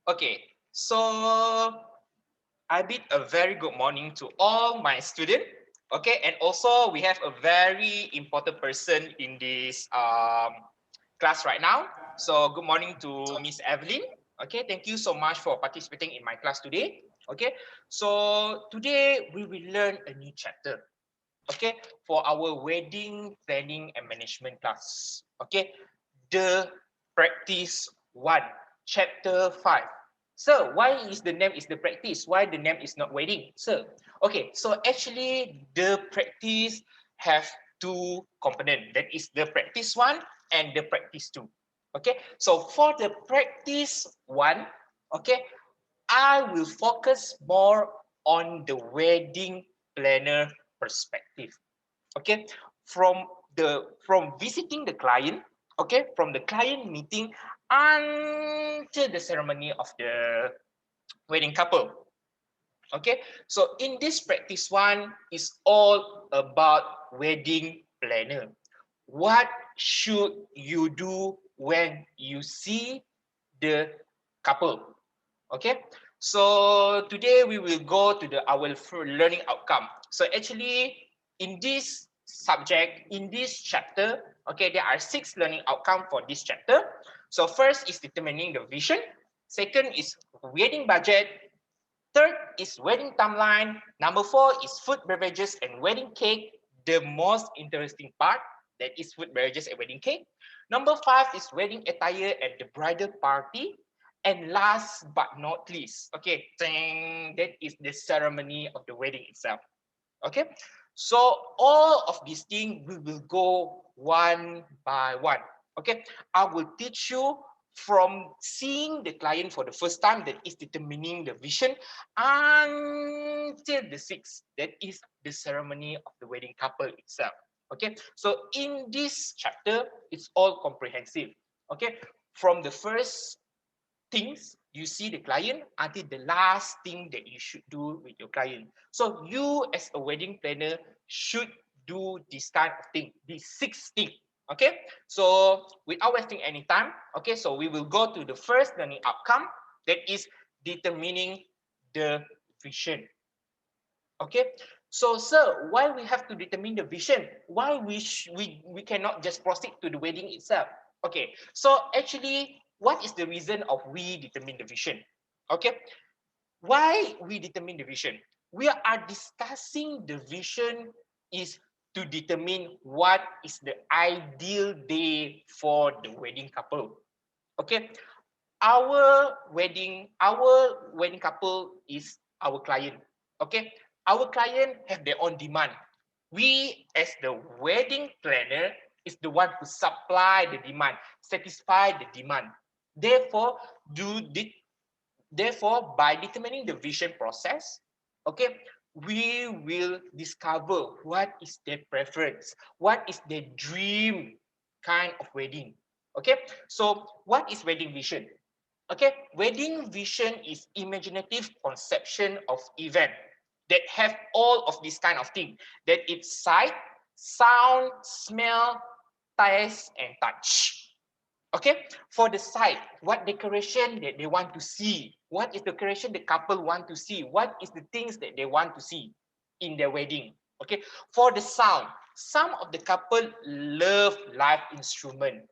Okay, so I bid a very good morning to all my students. Okay, and also we have a very important person in this class right now. So good morning to Miss Evelyn. Okay, thank you so much for participating in my class today. Okay, so today we will learn a new chapter. Okay, for our wedding planning and management class. Okay, the practice one, chapter 5. So why is the name is the practice? Why the name is not wedding? So okay, so actually the practice have two component. That is the practice one and the practice two. Okay, so for the practice one, okay, I will focus more on the wedding planner perspective. Okay, from visiting the client, okay, from the client meeting until the ceremony of the wedding couple. Okay, so in this practice one is all about wedding planner. What should you do when you see the couple? Okay, so today we will go to our learning outcome. So actually in this subject, in this chapter, okay, there are 6 learning outcome for this chapter. So first is determining the vision, second is wedding budget, third is wedding timeline, number 4 is food, beverages and wedding cake, the most interesting part, that is food, beverages and wedding cake. Number 5 is wedding attire and the bridal party. And last but not least, okay, that is the ceremony of the wedding itself. Okay, so all of these things we will go one by one. Okay, I will teach you from seeing the client for the first time, that is determining the vision, until the sixth, that is the ceremony of the wedding couple itself. Okay, so in this chapter it's all comprehensive. Okay, from the first things you see the client until the last thing that you should do with your client. So you as a wedding planner should do this kind of thing, these 6 things. Okay, so without wasting any time, okay, so we will go to the first learning outcome, that is determining the vision. Okay, so sir, why we have to determine the vision? Why we cannot just proceed to the wedding itself? Okay, so actually, what is the reason of we determine the vision? Okay, why we determine the vision? We are discussing the vision is to determine what is the ideal day for the wedding couple. Okay, our wedding couple is our client. Okay, our client have their own demand. We as the wedding planner is the one who supply the demand, satisfy the demand. Therefore do the therefore by determining the vision process, okay, we will discover what is their preference, what is their dream kind of wedding. Okay, so what is wedding vision? Okay, wedding vision is imaginative conception of event that have all of this kind of thing. That it's sight, sound, smell, taste, and touch. Okay, for the sight, what decoration that they want to see? What is the decoration the couple want to see? What is the things that they want to see in their wedding? Okay, for the sound, some of the couple love live instrument.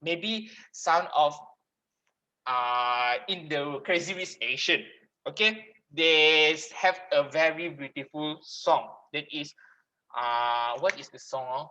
Maybe sound of in the Crazy Rich Asian. Okay, they have a very beautiful song that is what is the song?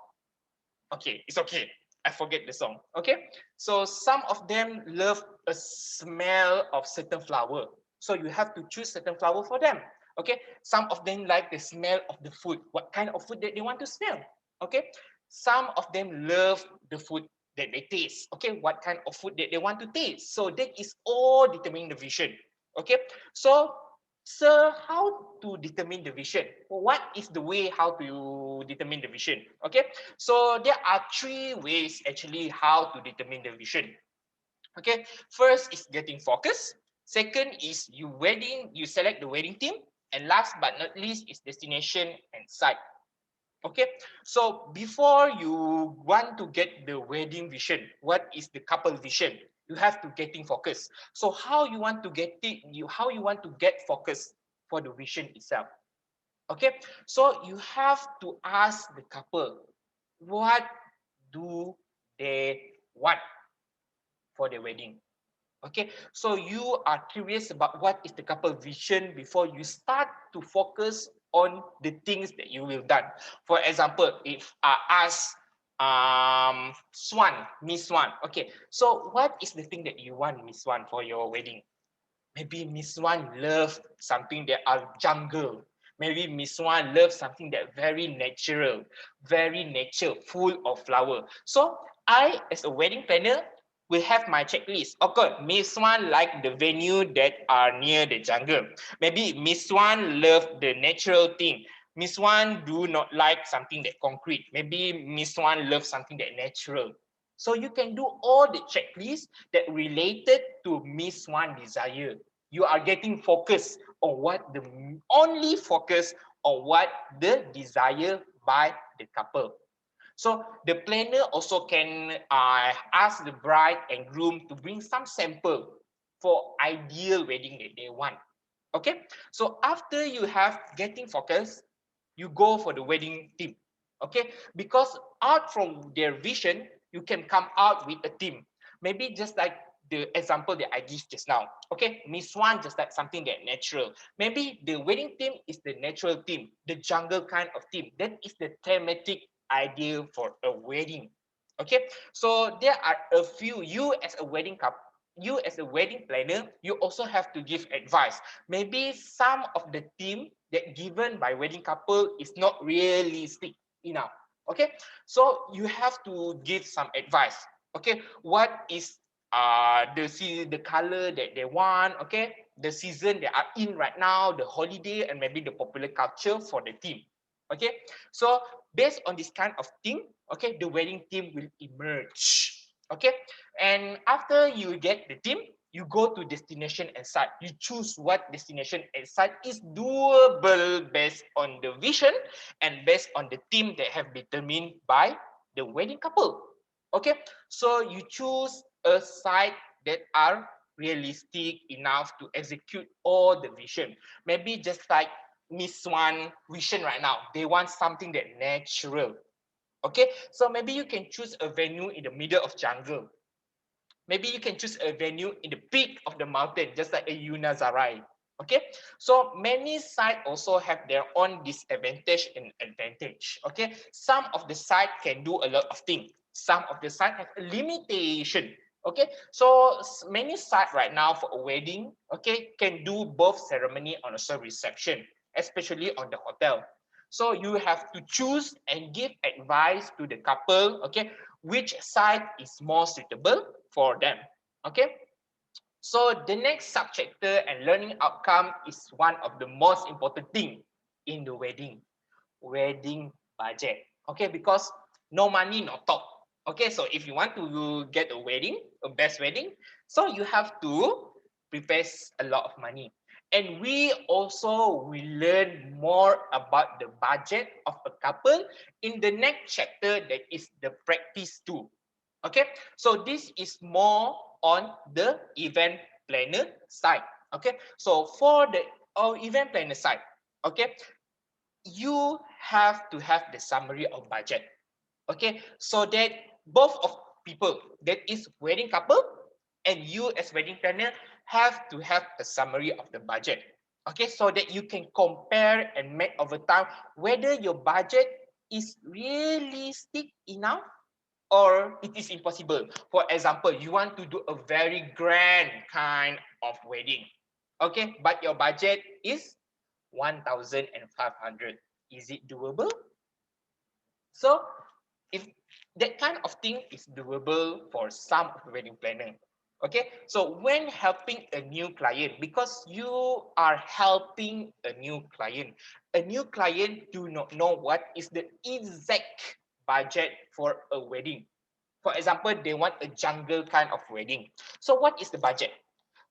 Okay, it's okay. I forget the song. Okay, so some of them love a smell of certain flower. So you have to choose certain flower for them. Okay, some of them like the smell of the food. What kind of food that they want to smell? Okay, some of them love the food that they taste. Okay, what kind of food that they want to taste. So that is all determining the vision. Okay, so sir, how to determine the vision? What is the way how to determine the vision? Okay, so there are 3 ways actually how to determine the vision. Okay, first is getting focus. Second is you select the wedding theme. And last but not least is destination and site. Okay, so before you want to get the wedding vision, what is the couple vision? You have to getting focus. So how you want to get it, how you want to get focus for the vision itself. Okay, so you have to ask the couple, what do they want for the wedding? Okay, so you are curious about what is the couple vision before you start to focus on the things that you will done. For example, if I ask Swan, Miss Swan, okay, so what is the thing that you want, Miss Swan, for your wedding? Maybe Miss Swan loves something that are jungle. Maybe Miss Swan loves something that very natural, very nature, full of flower. So I, as a wedding planner, will have my checklist. Okay, Miss Swan like the venue that are near the jungle. Maybe Miss Swan love the natural thing. Miss Swan do not like something that concrete. Maybe Miss Swan loves something that natural. So you can do all the checklists that related to Miss Swan desire. You are getting focused on what the only focus on what the desire by the couple. So the planner also can ask the bride and groom to bring some sample for ideal wedding that they want. Okay, so after you have getting focused, you go for the wedding theme. Okay, because out from their vision, you can come out with a theme. Maybe just like the example that I give just now. Okay, Miss One just like something that natural. Maybe the wedding theme is the natural theme, the jungle kind of theme. That is the thematic idea for a wedding. Okay, so there are a few. You as a wedding couple, you as a wedding planner, you also have to give advice. Maybe some of the theme that given by wedding couple is not realistic enough. Okay, so you have to give some advice. Okay, what is the color that they want? Okay, the season they are in right now, the holiday, and maybe the popular culture for the theme. Okay, so based on this kind of thing, okay, the wedding theme will emerge. Okay, and after you get the theme, you go to destination and site. You choose what destination and site is doable based on the vision and based on the theme that have been determined by the wedding couple. Okay, so you choose a site that are realistic enough to execute all the vision. Maybe just like Miss One vision right now, they want something that natural. Okay, so maybe you can choose a venue in the middle of jungle. Maybe you can choose a venue in the peak of the mountain, just like a Yunazarai. Okay, so many sites also have their own disadvantage and advantage. Okay, some of the site can do a lot of things. Some of the site have a limitation. Okay, so many sites right now for a wedding, okay, can do both ceremony and also reception, especially on the hotel. So you have to choose and give advice to the couple, okay, which site is more suitable for them. Okay, so the next subchapter and learning outcome is one of the most important thing in the wedding budget. Okay, because no money, no talk. Okay, so if you want to get a wedding, a best wedding, so you have to prepare a lot of money. And we also will learn more about the budget of a couple in the next chapter, that is the practice too. Okay, so this is more on the event planner side. Okay, so for the event planner side, okay, you have to have the summary of budget. Okay, so that both of people, that is wedding couple and you as wedding planner, have to have a summary of the budget. Okay, so that you can compare and make over time whether your budget is realistic enough or it is impossible. For example, you want to do a very grand kind of wedding, okay, but your budget is 1,500. Is it doable? So if that kind of thing is doable for some of the wedding planner. Okay, so when helping a new client, because you are helping a new client do not know what is the exact budget for a wedding. For example, they want a jungle kind of wedding. So what is the budget?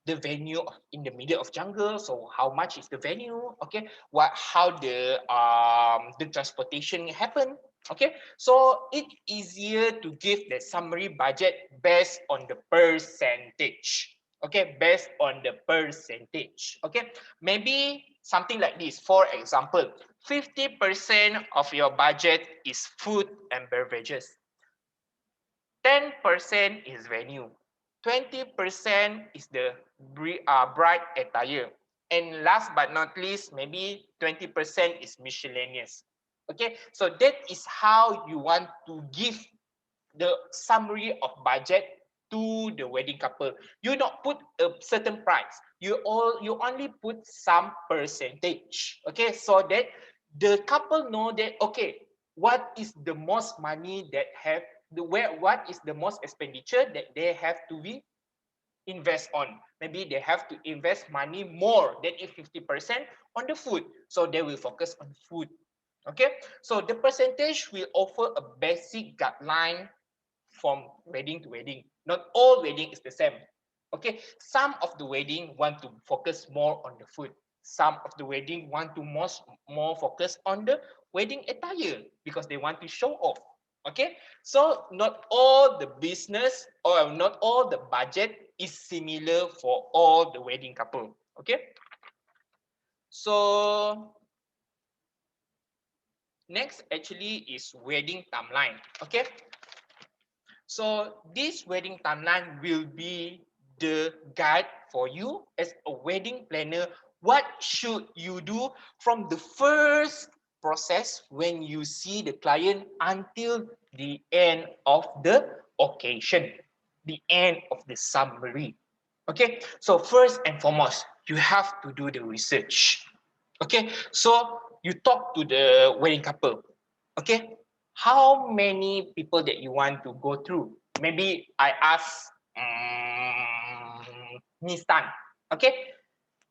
The venue in the middle of jungle, so how much is the venue? Okay, what, how the transportation happen? Okay, so it's easier to give the summary budget based on the percentage. Okay, based on the percentage. Okay, maybe something like this. For example, 50% of your budget is food and beverages. 10% is venue. 20% is the bride attire. And last but not least, maybe 20% is miscellaneous. Okay, so that is how you want to give the summary of budget to the wedding couple. You not put a certain price. You only put some percentage. Okay, so that the couple know that okay, what is the most money that have what is the most expenditure that they have to be invest on. Maybe they have to invest money more than if 50% on the food. So they will focus on food. Okay, so the percentage will offer a basic guideline from wedding to wedding. Not all wedding is the same. Okay, some of the wedding want to focus more on the food. Some of the wedding want to more focus on the wedding attire because they want to show off. Okay, so not all the business or not all the budget is similar for all the wedding couple. Okay, so next actually is wedding timeline. Okay, so this wedding timeline will be the guide for you as a wedding planner. What should you do from the first process when you see the client until the end of the occasion, the end of the summary. Okay, so first and foremost, you have to do the research. Okay, so you talk to the wedding couple. Okay, how many people that you want to go through? Maybe I ask Miss Tan. Okay,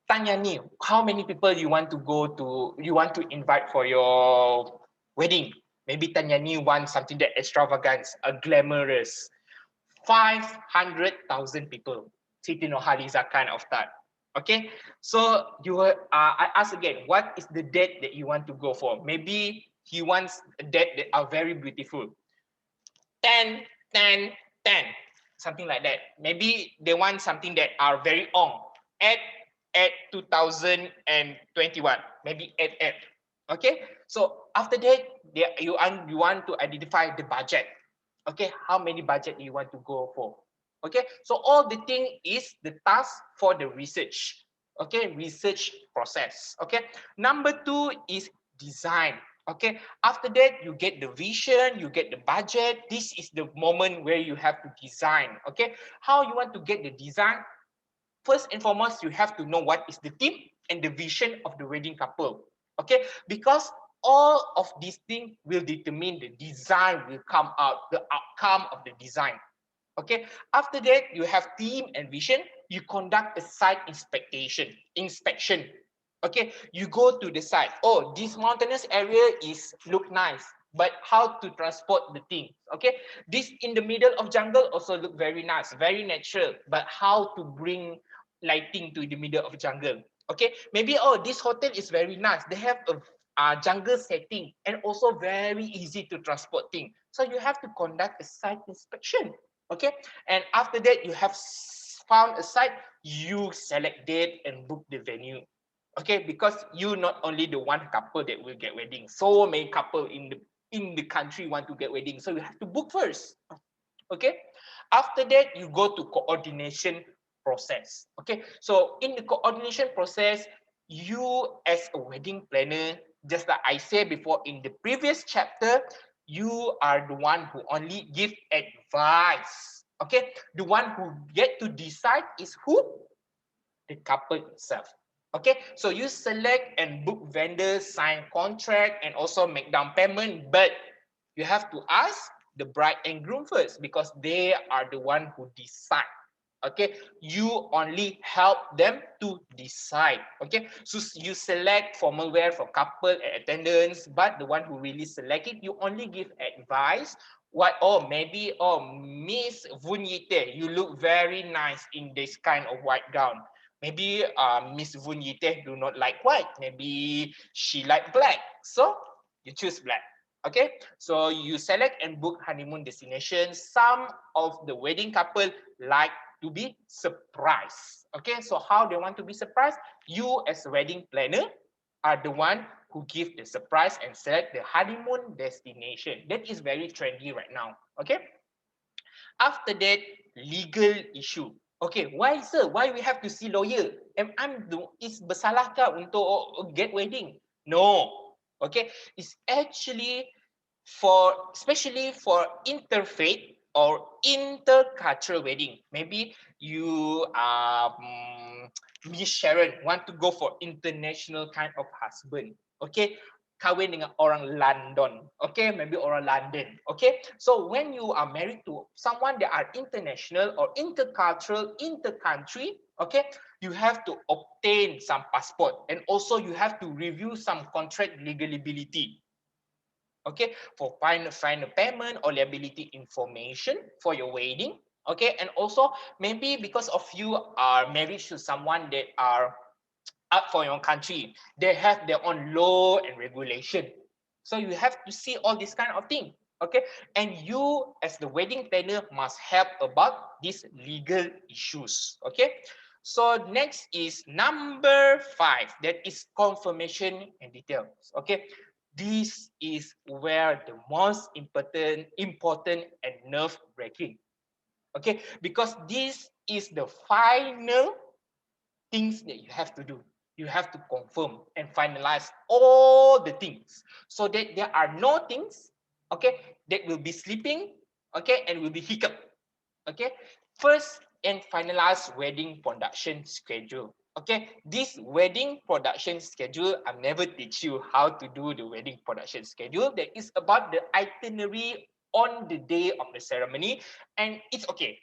Tanya ni, how many people you want to invite for your wedding? Maybe Tanya ni wants something that extravagant, a glamorous. 500,000 people. Siti Nurhaliza kind of that. Okay, so I ask again, what is the date that you want to go for? Maybe he wants a date that are very beautiful. 10, 10, 10, something like that. Maybe they want something that are very on. At 2021, maybe at. Okay, so after that, you want to identify the budget. Okay, how many budget you want to go for? Okay, so all the thing is the task for the research. Okay, research process. Okay, number two is design. Okay, after that you get the vision, you get the budget. This is the moment where you have to design. Okay, how you want to get the design? First and foremost, you have to know what is the theme and the vision of the wedding couple. Okay, because all of these things will determine the design will come out, the outcome of the design. Okay, after that, you have theme and vision. You conduct a site inspection. Okay, you go to the site. Oh, this mountainous area is look nice, but how to transport the things? Okay, this in the middle of jungle also look very nice, very natural, but how to bring lighting to the middle of jungle? Okay, maybe oh, this hotel is very nice. They have a jungle setting and also very easy to transport thing. So you have to conduct a site inspection. Okay, and after that you have found a site, you select date and book the venue. Okay, because you not only the one couple that will get wedding, so many couple in the country want to get wedding, so you have to book first. Okay, after that you go to coordination process. Okay, so in the coordination process, you as a wedding planner, just like I said before in the previous chapter, you are the one who only give advice. Okay, the one who get to decide is who? The couple itself. Okay, so you select and book vendors, sign contract, and also make down payment, but you have to ask the bride and groom first because they are the one who decide. Okay, you only help them to decide. Okay, so you select formal wear for couple and attendants, but the one who really select it, you only give advice. What? Oh, maybe Miss Vunyite, you look very nice in this kind of white gown. Maybe Miss Vunyite do not like white. Maybe she like black. So you choose black. Okay, so you select and book honeymoon destinations. Some of the wedding couple like to be surprised. Okay, so how they want to be surprised? You as a wedding planner are the one who give the surprise and select the honeymoon destination. That is very trendy right now. Okay, after that, legal issue. Okay, why sir? Why we have to see lawyer? Am I is bersalahkah untuk get wedding? No. Okay, it's actually for especially for interfaith or intercultural wedding. Maybe you Miss Sharon want to go for international kind of husband. Okay, kahwin dengan orang London. Okay, maybe orang London. Okay, so when you are married to someone that are international or intercultural, intercountry, okay, you have to obtain some passport and also you have to review some contract legality. Okay, for final payment or liability information for your wedding. Okay, and also maybe because of you are married to someone that are up for your country, they have their own law and regulation. So you have to see all this kind of thing. Okay, and you as the wedding planner must help about these legal issues. Okay, so next is number 5, that is confirmation and details. Okay, this is where the most important and nerve breaking. Okay, because this is the final things that you have to do. You have to confirm and finalize all the things so that there are no things, okay, that will be sleeping, okay, and will be hiccup. Okay, first and finalize wedding production schedule. Okay, this wedding production schedule, I never teach you how to do the wedding production schedule. That is about the itinerary on the day of the ceremony, and it's okay.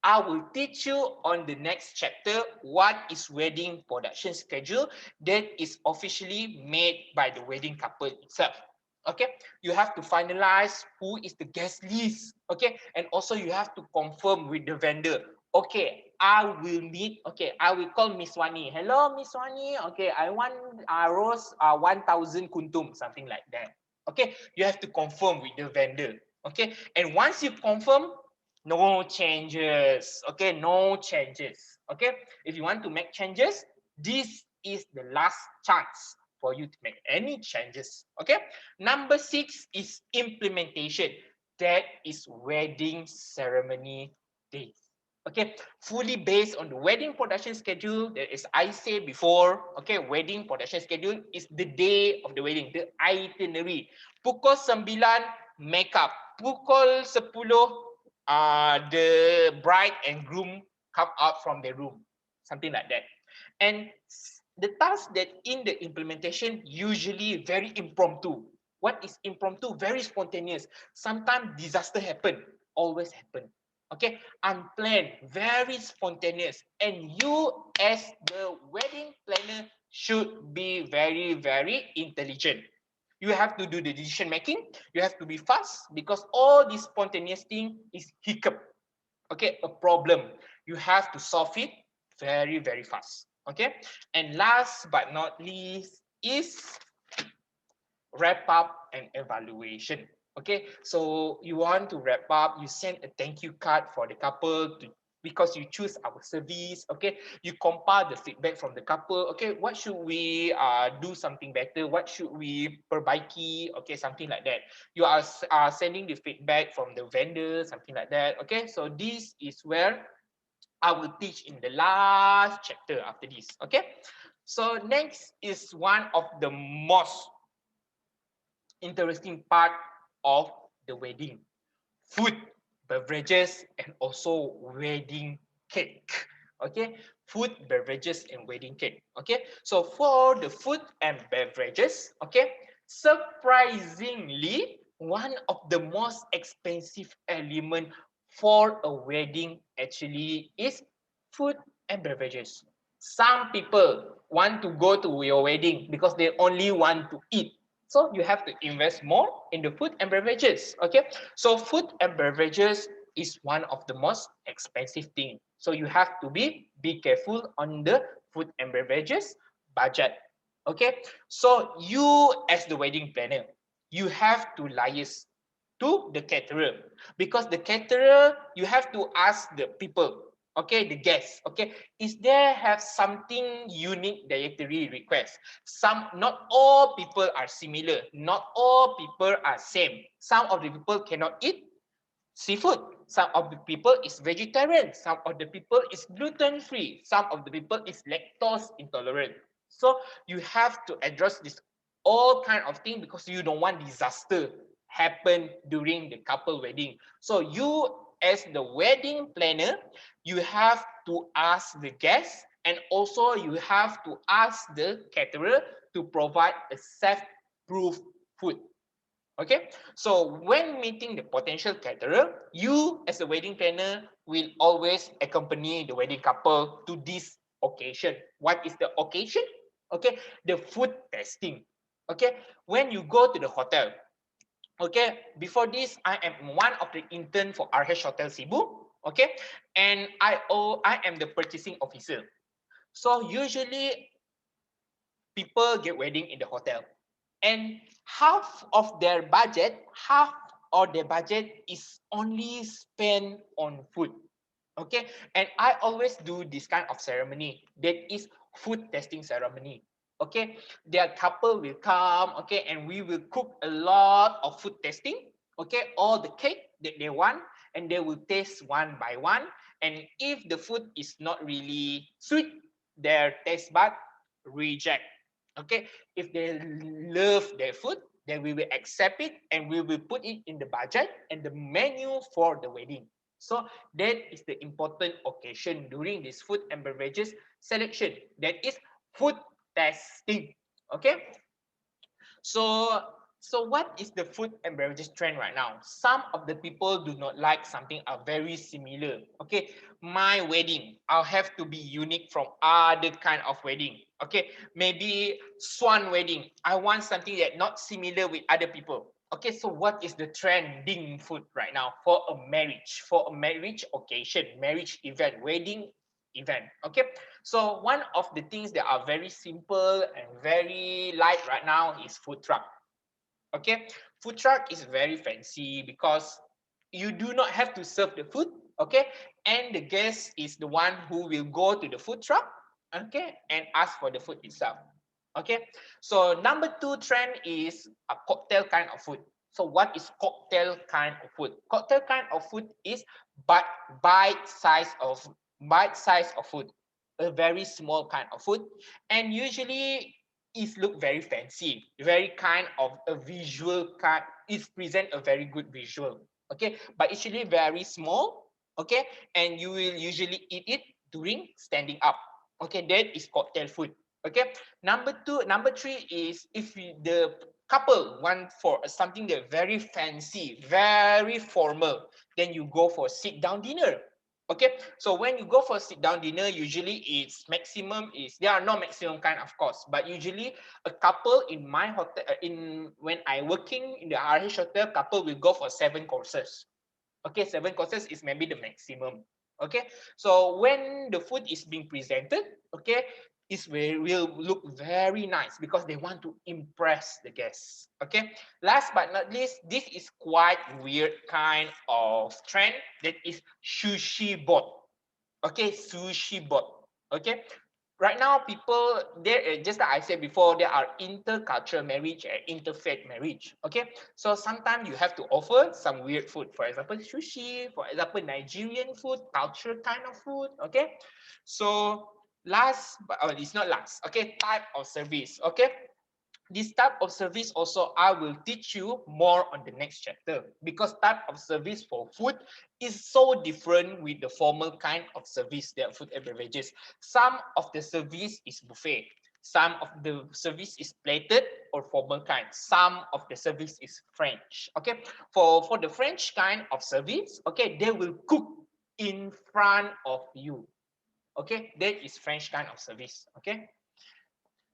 I will teach you on the next chapter what is wedding production schedule that is officially made by the wedding couple itself. Okay, you have to finalize who is the guest list. Okay, and also you have to confirm with the vendor. Okay, I will meet. Okay, I will call Miss Wani. Hello, Miss Wani. Okay, I want rose 1,000 kuntum, something like that. Okay, you have to confirm with the vendor. Okay, and once you confirm, no changes. Okay, no changes. Okay, if you want to make changes, this is the last chance for you to make any changes. Okay, number 6 is implementation. That is wedding ceremony days. Okay, fully based on the wedding production schedule. That is, I say before, okay, wedding production schedule is the day of the wedding, the itinerary. Pukul 9 makeup, pukul 10 the bride and groom come out from the room, something like that. And the task that in the implementation usually very impromptu. What is impromptu? Very spontaneous. Sometimes disaster happen, always happen. Okay, unplanned, very spontaneous. And you as the wedding planner should be very, very intelligent. You have to do the decision making. You have to be fast because all this spontaneous thing is hiccup. Okay, a problem. You have to solve it very, very fast. Okay, and last but not least is wrap up and evaluation. Okay, so you want to wrap up, you send a thank you card for the couple to, because you choose our service. Okay, you compile the feedback from the couple. Okay, what should we do something better, what should we perbaiki, okay, something like that. You are sending the feedback from the vendor, something like that. Okay, so this is where I will teach in the last chapter after this. Okay, so next is one of the most interesting part of the wedding: food, beverages, and also wedding cake. Okay, food, beverages, and wedding cake. Okay, so for the food and beverages, okay, surprisingly, one of the most expensive element for a wedding actually is food and beverages. Some people want to go to your wedding because they only want to eat. So you have to invest more in the food and beverages. Okay, so food and beverages is one of the most expensive thing. So you have to be careful on the food and beverages budget. Okay, so you as the wedding planner, you have to liaise to the caterer, because the caterer, you have to ask the people, okay, the guests, okay, is there have something unique dietary request. Not all people are similar, not all people are same. Some of the people cannot eat seafood, some of the people is vegetarian, some of the people is gluten free, some of the people is lactose intolerant. So you have to address this all kind of thing, because you don't want disaster happen during the couple wedding. So you, as the wedding planner, you have to ask the guests, and also you have to ask the caterer to provide a safe proof food. Okay, so when meeting the potential caterer, you as a wedding planner will always accompany the wedding couple to this occasion. What is the occasion? Okay, the food testing. Okay, when you go to the hotel, okay, before this, I am one of the intern for RH Hotel Cebu. Okay, and I am the purchasing officer. So usually people get wedding in the hotel, and half of their budget is only spent on food. Okay, and I always do this kind of ceremony, that is food testing ceremony. Okay, their couple will come, okay, and we will cook a lot of food testing, okay, all the cake that they want, and they will taste one by one. And if the food is not really sweet, their taste bud reject. Okay, if they love their food, then we will accept it, and we will put it in the budget and the menu for the wedding. So that is the important occasion during this food and beverages selection, that is food testing. Okay, so so what is the food and beverages trend right now? Some of the people do not like something are very similar. Okay, my wedding, I'll have to be unique from other kind of wedding. Okay, maybe swan wedding, I want something that not similar with other people. Okay, so what is the trending food right now for a marriage, occasion, marriage event, wedding event? Okay, so one of the things that are very simple and very light right now is food truck. Okay, food truck is very fancy because you do not have to serve the food. Okay, and the guest is the one who will go to the food truck, okay, and ask for the food itself. Okay, so number two trend is a cocktail kind of food. So what is cocktail kind of food? Cocktail kind of food is but bite size of food, a very small kind of food, and usually it look very fancy, very kind of a visual kind. It present a very good visual. Okay, but it's usually very small. Okay, and you will usually eat it during standing up. Okay, that is cocktail food. Okay, number three is if the couple want for something that very fancy, very formal, then you go for sit down dinner. Okay, so when you go for sit down dinner, usually it's maximum is, there are no maximum kind of cost, but usually a couple in my hotel, in when I working in the RH hotel, couple will go for 7 courses. Okay, 7 courses is maybe the maximum. Okay, so when the food is being presented, okay, will look very nice because they want to impress the guests. Okay, last but not least, this is quite weird kind of trend, that is sushi boat. Okay, sushi boat. Okay, right now people there, just like I said before, there are intercultural marriage and interfaith marriage. Okay, so sometimes you have to offer some weird food, for example sushi, for example Nigerian food, cultural kind of food. Okay, so last but it's not last, okay, type of service. Okay, this type of service also I will teach you more on the next chapter, because type of service for food is so different with the formal kind of service, that food and beverages. Some of the service is buffet, some of the service is plated or formal kind, some of the service is French. Okay, for the French kind of service, okay, they will cook in front of you. Okay, that is French kind of service. Okay,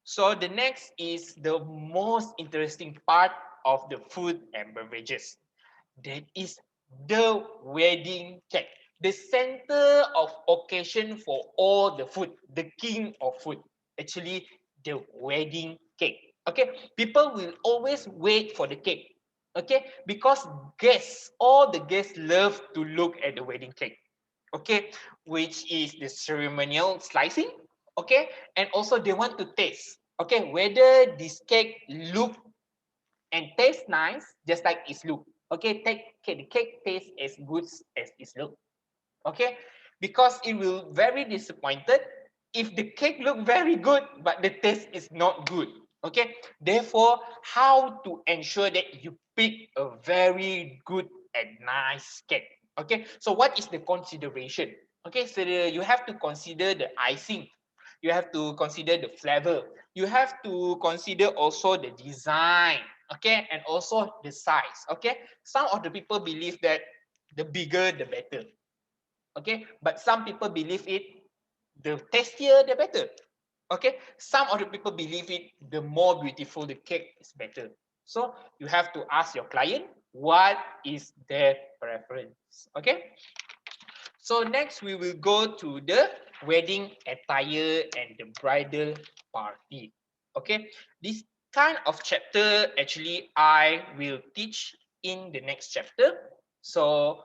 so the next is the most interesting part of the food and beverages. That is the wedding cake. The center of occasion for all the food, the king of food. Actually, the wedding cake. Okay, people will always wait for the cake. Okay, because guests, all the guests love to look at the wedding cake. Okay, which is the ceremonial slicing. Okay, and also they want to taste. Okay, whether this cake look and taste nice, just like its look. Okay, the cake tastes as good as its look. Okay, because it will very disappointed if the cake look very good but the taste is not good. Okay, therefore how to ensure that you pick a very good and nice cake. Okay, so what is the consideration? Okay, so you have to consider the icing, you have to consider the flavor, you have to consider also the design, okay, and also the size. Okay, some of the people believe that the bigger the better. Okay, but some people believe it, the tastier the better. Okay, some of the people believe it, the more beautiful the cake is better. So you have to ask your client what is their preference. Okay, so next we will go to the wedding attire and the bridal party. Okay, this kind of chapter actually I will teach in the next chapter. So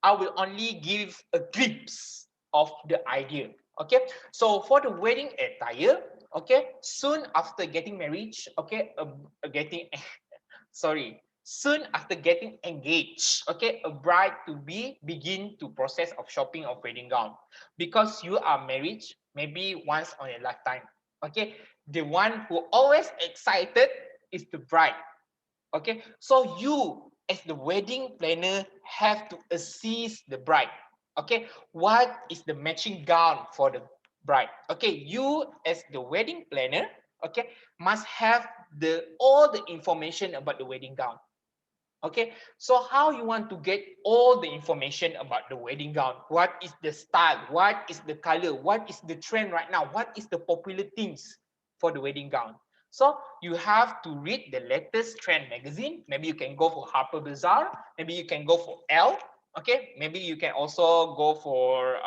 I will only give a glimpse of the idea. Okay, so for the wedding attire, okay, soon after getting married, okay, getting sorry, soon after getting engaged, okay, a bride to be begin to process of shopping of wedding gown, because you are married maybe once on a lifetime. Okay, the one who always excited is the bride. Okay, so you as the wedding planner have to assist the bride. Okay, what is the matching gown for the bride? Okay, you as the wedding planner, okay, must have the all the information about the wedding gown. Okay, so how you want to get all the information about the wedding gown? What is the style? What is the color? What is the trend right now? What is the popular things for the wedding gown? So you have to read the latest trend magazine. Maybe you can go for Harper Bazaar. Maybe you can go for Elle. Okay, maybe you can also go for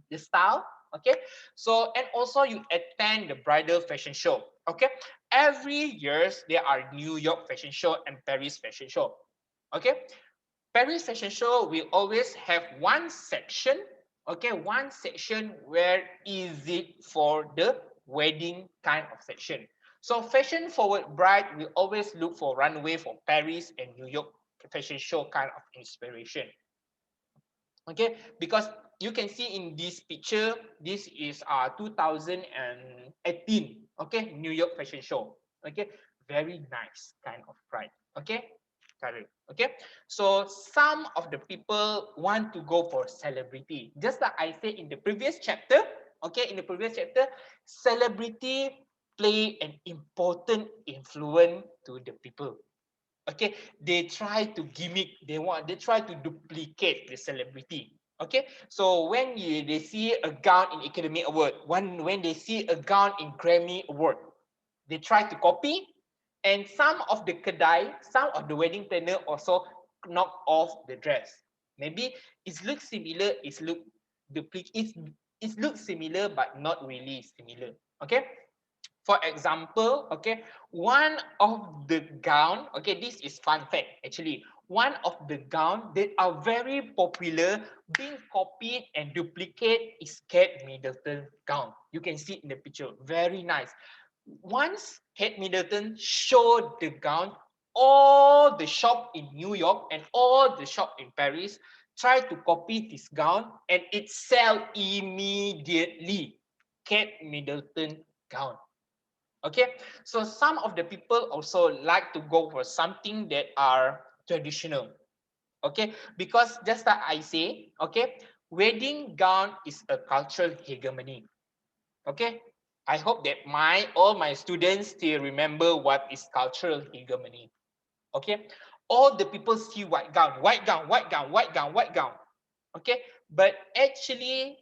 the style. Okay, so and also you attend the bridal fashion show. Okay, every years there are New York fashion show and Paris fashion show. Okay, Paris fashion show will always have one section. Okay, one section where is it for the wedding kind of section. So fashion forward bride will always look for runway for Paris and New York fashion show kind of inspiration. Okay, because you can see in this picture, this is 2018. Okay, New York fashion show. Okay, very nice kind of bride. Okay, color. Okay, so some of the people want to go for celebrity, just like I said in the previous chapter. Okay, in the previous chapter, celebrity play an important influence to the people. Okay, they try to gimmick, they try to duplicate the celebrity. Okay, so they see a gown in Academy Award, when they see a gown in Grammy Award, they try to copy. And some of the kedai, some of the wedding planner also knock off the dress. Maybe it looks similar, it looks similar but not really similar. Okay, for example, okay, one of the gown, okay, this is fun fact actually. One of the gown that are very popular being copied and duplicate is Kate Middleton gown. You can see in the picture, very nice. Once Kate Middleton showed the gown, all the shop in New York and all the shop in Paris tried to copy this gown and it sell immediately. Kate Middleton gown. Okay, so some of the people also like to go for something that are traditional. Okay, because just like I say, okay, wedding gown is a cultural hegemony. Okay, I hope that all my students still remember what is cultural hegemony. Okay, all the people see white gown, white gown, white gown, white gown, white gown. Okay, but actually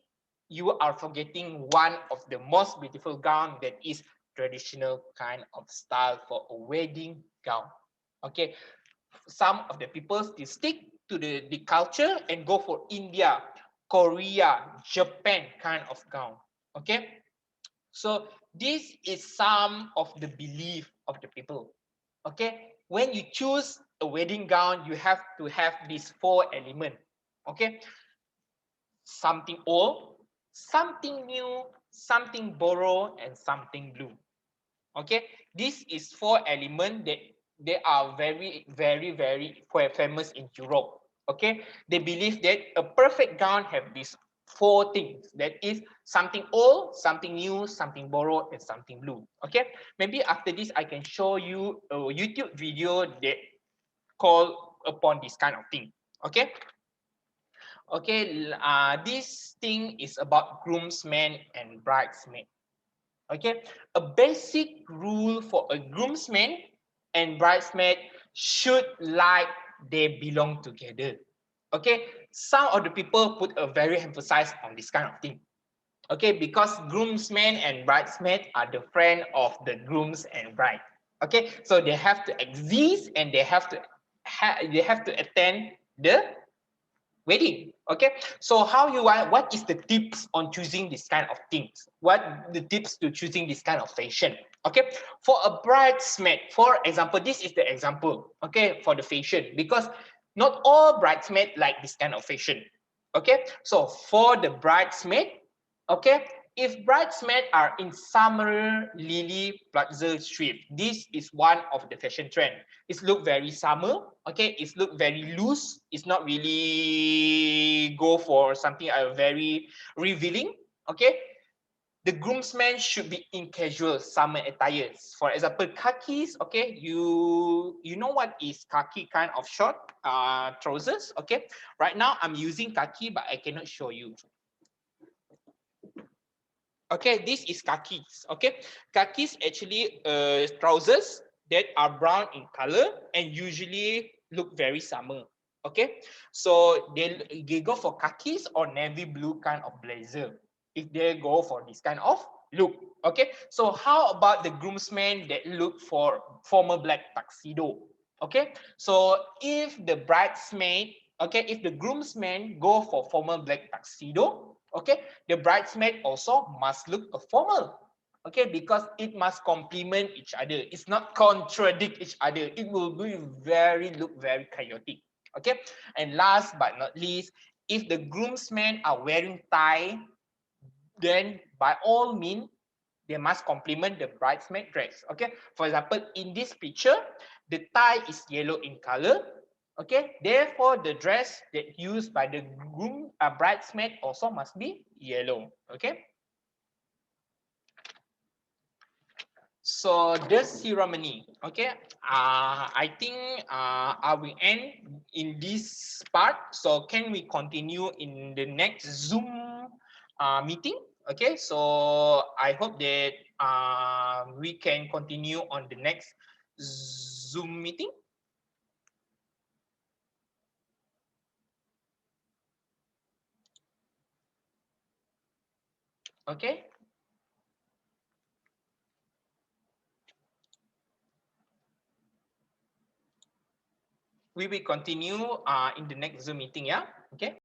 you are forgetting one of the most beautiful gown that is traditional kind of style for a wedding gown. Okay, some of the people still stick to the culture and go for India, Korea, Japan kind of gown. Okay, So this is some of the belief of the people. Okay, when you choose a wedding gown, you have to have these 4 elements. Okay, something old, something new, something borrowed, and something blue. Okay, this is 4 elements that they are very famous in Europe. Okay, they believe that a perfect gown have these 4 things, that is something old, something new, something borrowed, and something blue. Okay, maybe after this I can show you a YouTube video that call upon this kind of thing. Okay, this thing is about groomsmen and bridesmaids. Okay, a basic rule for a groomsman and bridesmaid should like they belong together. Okay, some of the people put a very emphasis on this kind of thing. Okay, because groomsmen and bridesmaid are the friend of the grooms and bride. Okay, so they have to exist and they have to attend the wedding. Okay, so how you want, what is the tips on choosing this kind of things, what the tips to choosing this kind of fashion? Okay, for a bridesmaid, for example, this is the example, okay, for the fashion, because not all bridesmaid like this kind of fashion. Okay, so for the bridesmaid, okay, if bridesmaids are in summer lily plaza strip, this is one of the fashion trend. It's look very summer, okay, it's look very loose, it's not really go for something very revealing. Okay, the groomsmen should be in casual summer attires, for example khakis. Okay, you know what is khaki kind of short trousers. Okay, right now I'm using khaki but I cannot show you. Okay, this is khakis. Okay, khakis actually trousers that are brown in color and usually look very summer. Okay, so they go for khakis or navy blue kind of blazer if they go for this kind of look. Okay, so how about the groomsmen that look for formal black tuxedo? Okay, so if the bridesmaid, okay, if the groomsmen go for formal black tuxedo, okay, the bridesmaid also must look formal. Okay, because it must complement each other, it's not contradict each other, it will be look very chaotic. Okay, and last but not least, if the groomsmen are wearing tie, then by all means they must complement the bridesmaid dress. Okay, for example, in this picture the tie is yellow in color. Okay, therefore the dress that used by the bridesmaid also must be yellow. Okay, so the ceremony. Okay, I think I will end in this part, so can we continue in the next Zoom meeting? Okay, so I hope that we can continue on the next Zoom meeting. Okay, we will continue in the next Zoom meeting. Yeah. Okay.